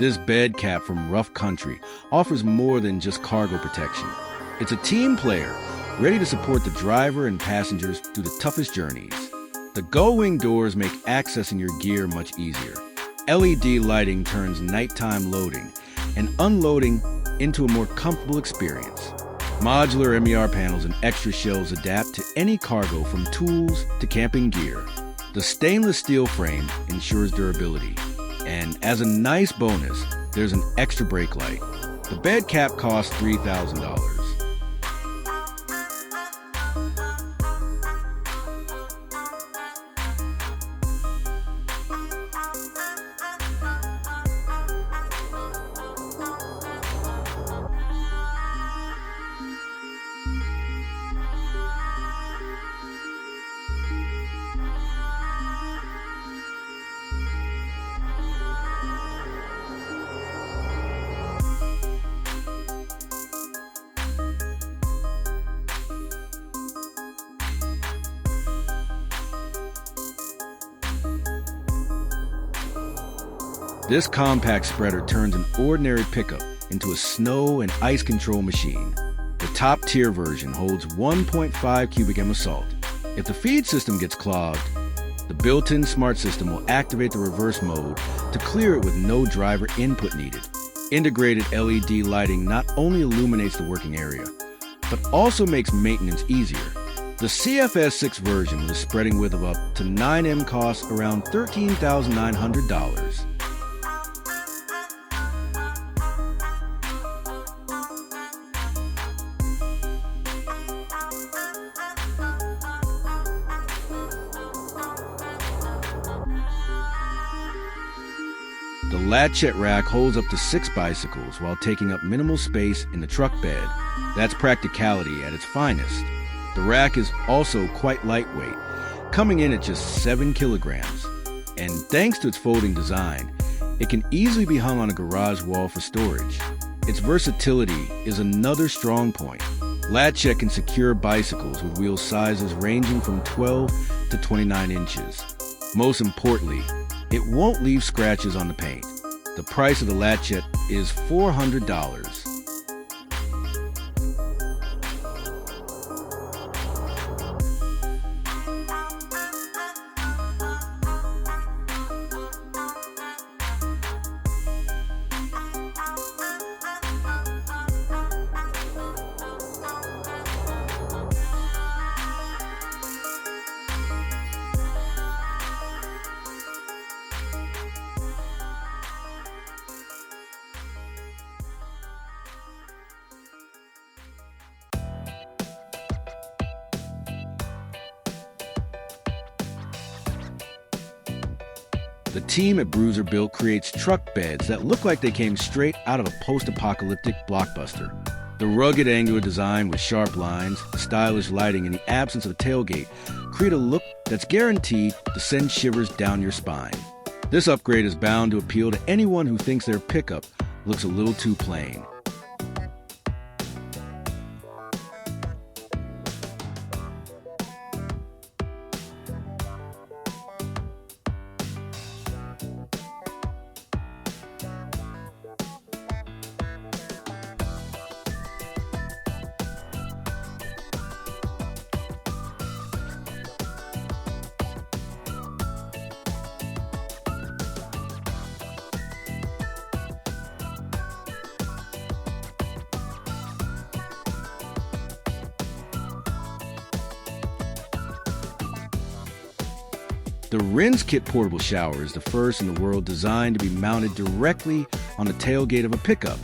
This bed cap from Rough Country offers more than just cargo protection. It's a team player, ready to support the driver and passengers through the toughest journeys. The gull-wing doors make accessing your gear much easier. LED lighting turns nighttime loading and unloading into a more comfortable experience. Modular MER panels and extra shelves adapt to any cargo from tools to camping gear. The stainless steel frame ensures durability. And as a nice bonus, there's an extra brake light. The bed cap costs $3,000. This compact spreader turns an ordinary pickup into a snow and ice control machine. The top-tier version holds 1.5 cubic m of salt. If the feed system gets clogged, the built-in smart system will activate the reverse mode to clear it with no driver input needed. Integrated LED lighting not only illuminates the working area, but also makes maintenance easier. The CFS6 version with a spreading width of up to 9M costs around $13,900. The latchette rack holds up to 6 bicycles while taking up minimal space in the truck bed. That's practicality at its finest. The rack is also quite lightweight, coming in at just 7 kilograms. And thanks to its folding design, it can easily be hung on a garage wall for storage. Its versatility is another strong point. Latchette can secure bicycles with wheel sizes ranging from 12 to 29 inches. Most importantly, it won't leave scratches on the paint. The price of the latchette is $400. The team at Bruiser Built creates truck beds that look like they came straight out of a post-apocalyptic blockbuster. The rugged angular design with sharp lines, stylish lighting, and the absence of a tailgate create a look that's guaranteed to send shivers down your spine. This upgrade is bound to appeal to anyone who thinks their pickup looks a little too plain. The Rinse Kit portable shower is the first in the world designed to be mounted directly on the tailgate of a pickup.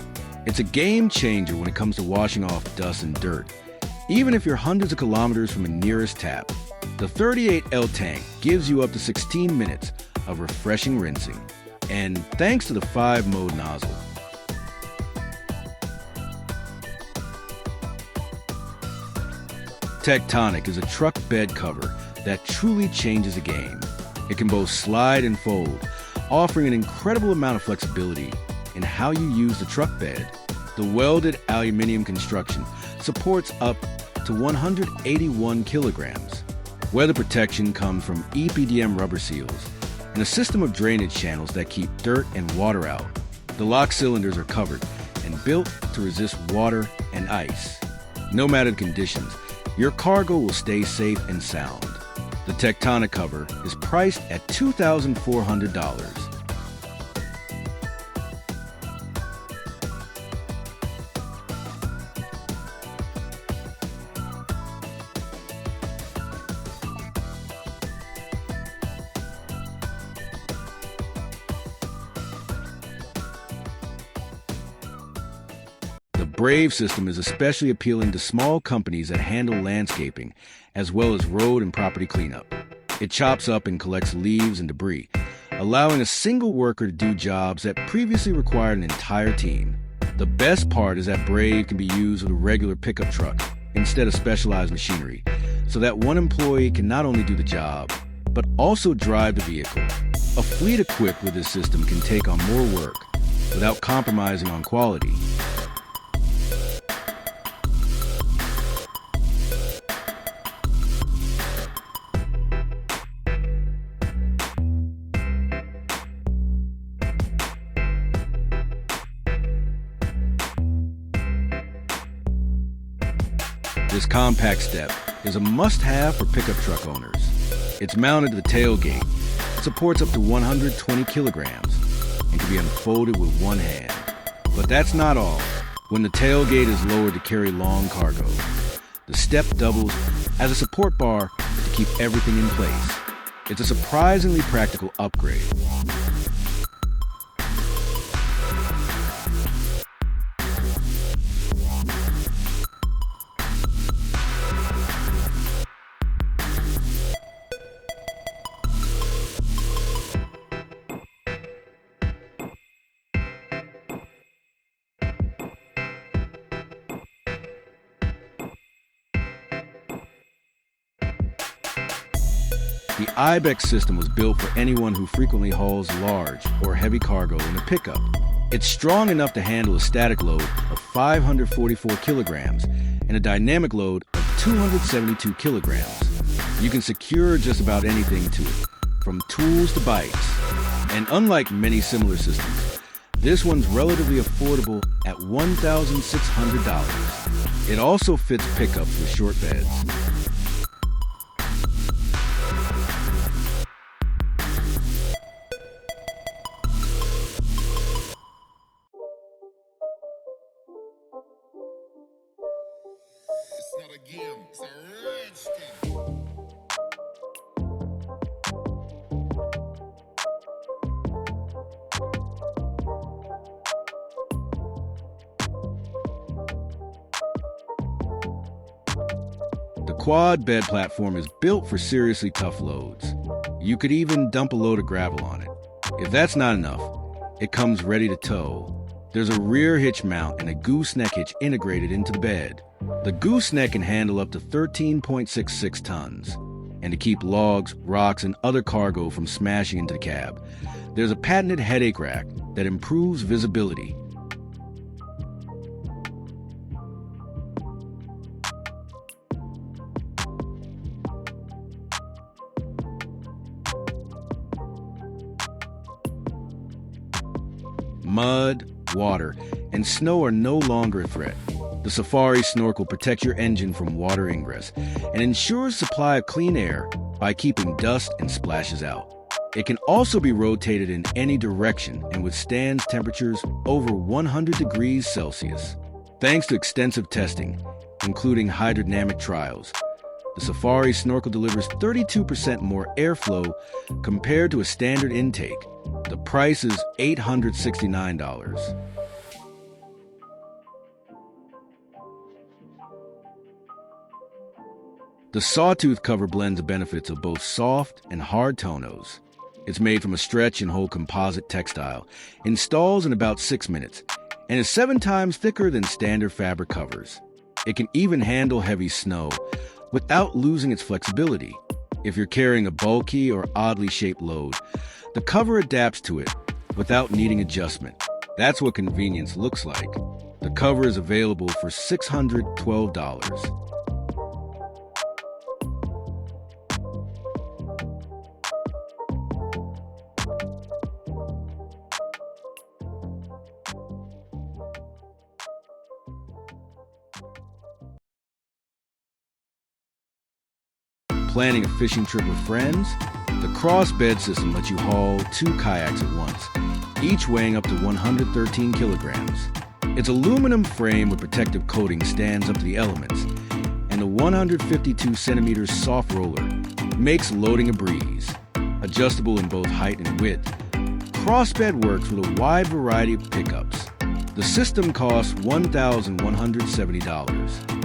It's a game changer when it comes to washing off dust and dirt, even if you're hundreds of kilometers from a nearest tap. The 38L tank gives you up to 16 minutes of refreshing rinsing, and thanks to the 5-mode nozzle. Tectonic is a truck bed cover that truly changes the game. It can both slide and fold, offering an incredible amount of flexibility in how you use the truck bed. The welded aluminum construction supports up to 181 kilograms. Weather protection comes from EPDM rubber seals and a system of drainage channels that keep dirt and water out. The lock cylinders are covered and built to resist water and ice. No matter the conditions, your cargo will stay safe and sound. The Tacoma cover is priced at $2,400. The Brave system is especially appealing to small companies that handle landscaping, as well as road and property cleanup. It chops up and collects leaves and debris, allowing a single worker to do jobs that previously required an entire team. The best part is that Brave can be used with a regular pickup truck instead of specialized machinery, so that one employee can not only do the job, but also drive the vehicle. A fleet equipped with this system can take on more work without compromising on quality. This compact step is a must-have for pickup truck owners. It's mounted to the tailgate, supports up to 120 kilograms, and can be unfolded with one hand. But that's not all. When the tailgate is lowered to carry long cargo, the step doubles as a support bar to keep everything in place. It's a surprisingly practical upgrade. The IBEX system was built for anyone who frequently hauls large or heavy cargo in a pickup. It's strong enough to handle a static load of 544 kilograms and a dynamic load of 272 kilograms. You can secure just about anything to it, from tools to bikes. And unlike many similar systems, this one's relatively affordable at $1,600. It also fits pickups with short beds. It's not a game, it's a rich thing. The quad bed platform is built for seriously tough loads. You could even dump a load of gravel on it. If that's not enough, it comes ready to tow. There's a rear hitch mount and a gooseneck hitch integrated into the bed. The gooseneck can handle up to 13.66 tons. And to keep logs, rocks, and other cargo from smashing into the cab, there's a patented headache rack that improves visibility. Mud, water, and snow are no longer a threat. The Safari snorkel protects your engine from water ingress and ensures supply of clean air by keeping dust and splashes out. It can also be rotated in any direction and withstands temperatures over 100 degrees Celsius. Thanks to extensive testing, including hydrodynamic trials, the Safari snorkel delivers 32% more airflow compared to a standard intake. The price is $869. The Sawtooth cover blends the benefits of both soft and hard tonos. It's made from a stretch and hold composite textile, installs in about 6 minutes, and is 7 times thicker than standard fabric covers. It can even handle heavy snow without losing its flexibility. If you're carrying a bulky or oddly shaped load, the cover adapts to it without needing adjustment. That's what convenience looks like. The cover is available for $612. planning a fishing trip with friends, the cross bed system lets you haul 2 kayaks at once, each weighing up to 113 kilograms. Its aluminum frame with protective coating stands up to the elements, and the 152 centimeters soft roller makes loading a breeze. Adjustable in both height and width, Crossbed works with a wide variety of pickups. The system costs $1,170.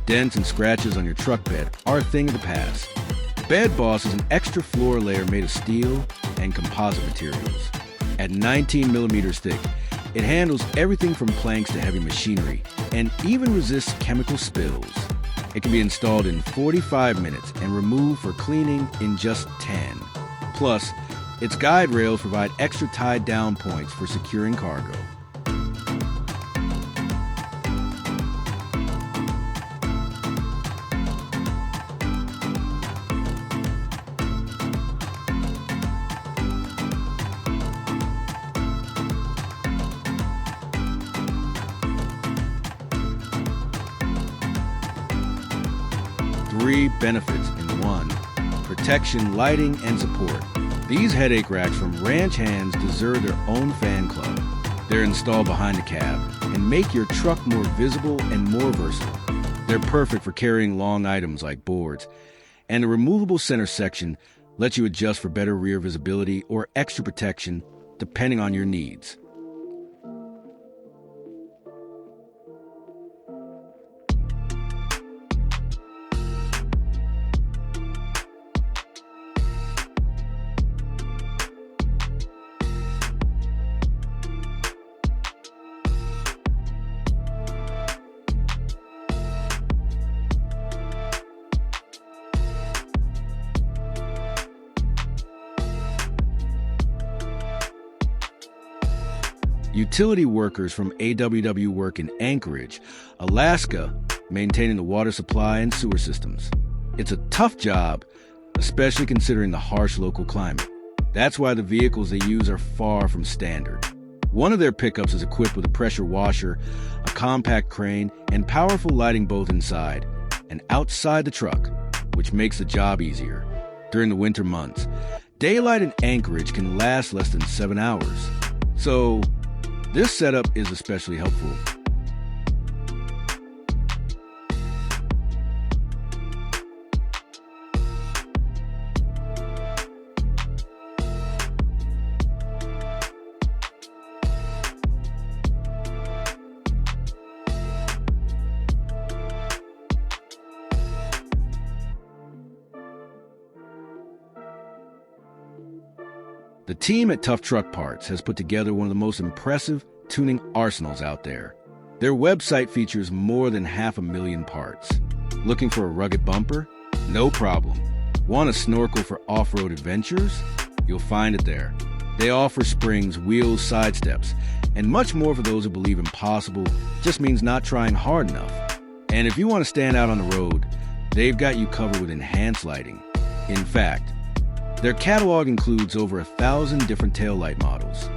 Dents and scratches on your truck bed are a thing of the past. Bed Boss is an extra floor layer made of steel and composite materials. At 19 millimeters thick, it handles everything from planks to heavy machinery and even resists chemical spills. It can be installed in 45 minutes and removed for cleaning in just 10. Plus, its guide rails provide extra tied down points for securing cargo. Three benefits in one: protection, lighting, and support. These headache racks from ranch hands deserve their own fan club. They're installed behind the cab and make your truck more visible and more versatile. They're perfect for carrying long items like boards, and the removable center section lets you adjust for better rear visibility or extra protection depending on your needs. Utility workers from AWW work in Anchorage, Alaska, maintaining the water supply and sewer systems. It's a tough job, especially considering the harsh local climate. That's why the vehicles they use are far from standard. One of their pickups is equipped with a pressure washer, a compact crane, and powerful lighting both inside and outside the truck, which makes the job easier. During the winter months, daylight in Anchorage can last less than 7 hours. So, this setup is especially helpful. The team at Tough Truck Parts has put together one of the most impressive tuning arsenals out there. Their website features more than 500,000 parts. Looking for a rugged bumper? No problem. Want a snorkel for off-road adventures? You'll find it there. They offer springs, wheels, side steps, and much more for those who believe impossible just means not trying hard enough. And if you want to stand out on the road, they've got you covered with enhanced lighting. In fact, their catalog includes over 1,000 different taillight models.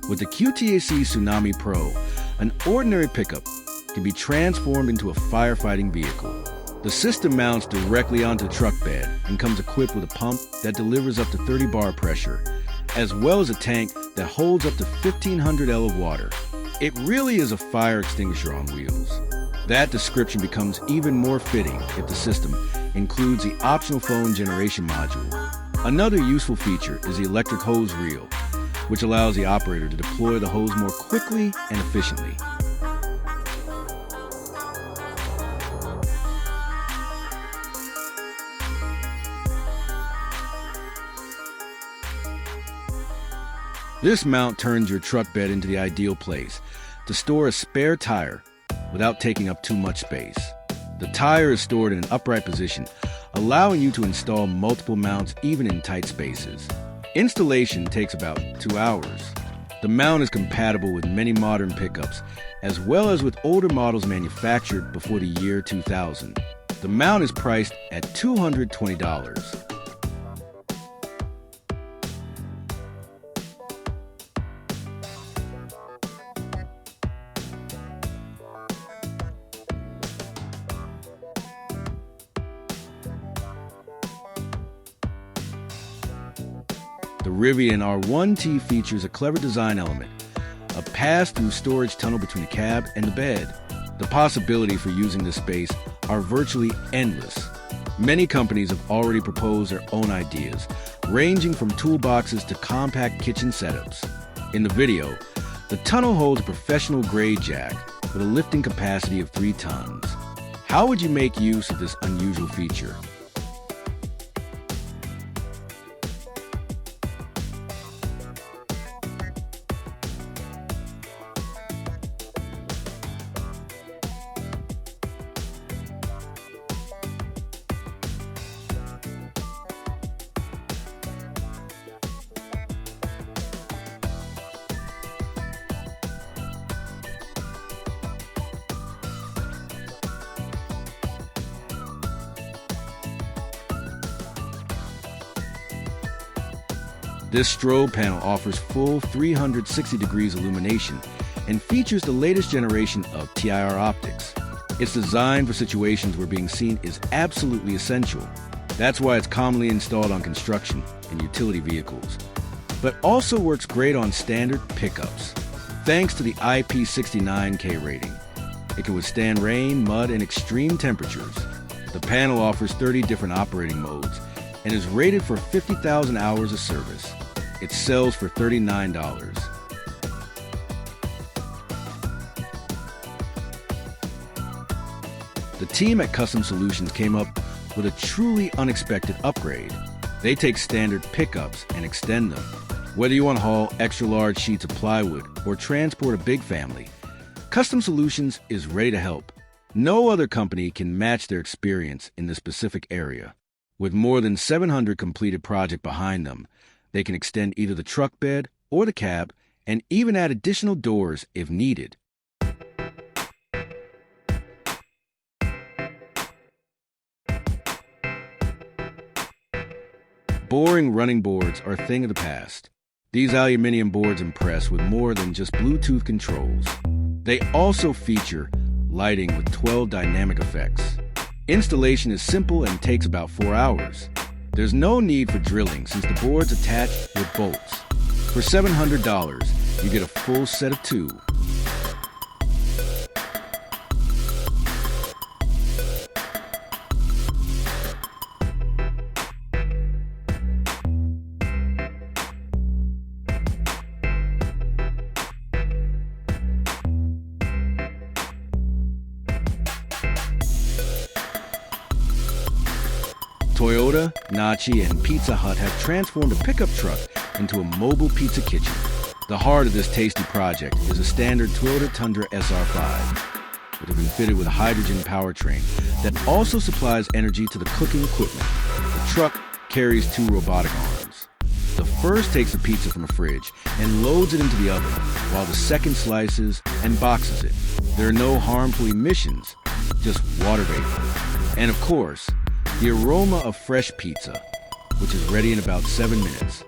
With the QTAC Tsunami Pro, an ordinary pickup can be transformed into a firefighting vehicle. The system mounts directly onto the truck bed and comes equipped with a pump that delivers up to 30 bar pressure, as well as a tank that holds up to 1,500 L of water. It really is a fire extinguisher on wheels. That description becomes even more fitting if the system includes the optional phone generation module. Another useful feature is the electric hose reel, which allows the operator to deploy the hose more quickly and efficiently. This mount turns your truck bed into the ideal place to store a spare tire without taking up too much space. The tire is stored in an upright position, allowing you to install multiple mounts even in tight spaces. Installation takes about 2 hours. The mount is compatible with many modern pickups, as well as with older models manufactured before the year 2000. The mount is priced at $220. The Rivian R1T features a clever design element, a pass-through storage tunnel between the cab and the bed. The possibilities for using this space are virtually endless. Many companies have already proposed their own ideas, ranging from toolboxes to compact kitchen setups. In the video, the tunnel holds a professional-grade jack with a lifting capacity of 3 tons. How would you make use of this unusual feature? This strobe panel offers full 360 degrees illumination and features the latest generation of TIR optics. It's designed for situations where being seen is absolutely essential. That's why it's commonly installed on construction and utility vehicles, but also works great on standard pickups. Thanks to the IP69K rating, it can withstand rain, mud, and extreme temperatures. The panel offers 30 different operating modes and is rated for 50,000 hours of service. It sells for $39. The team at Custom Solutions came up with a truly unexpected upgrade. They take standard pickups and extend them. Whether you want to haul extra large sheets of plywood or transport a big family, Custom Solutions is ready to help. No other company can match their experience in this specific area. With more than 700 completed projects behind them, they can extend either the truck bed or the cab and even add additional doors if needed. Boring running boards are a thing of the past. These aluminum boards impress with more than just Bluetooth controls. They also feature lighting with 12 dynamic effects. Installation is simple and takes about 4 hours. There's no need for drilling since the board's attached with bolts. For $700, you get a full set of 2. Toyota, Nachi, and Pizza Hut have transformed a pickup truck into a mobile pizza kitchen. The heart of this tasty project is a standard Toyota Tundra SR5, which has been fitted with a hydrogen powertrain that also supplies energy to the cooking equipment. The truck carries 2 robotic arms. The first takes the pizza from a fridge and loads it into the oven, while the second slices and boxes it. There are no harmful emissions, just water vapor. And of course, the aroma of fresh pizza, which is ready in about 7 minutes.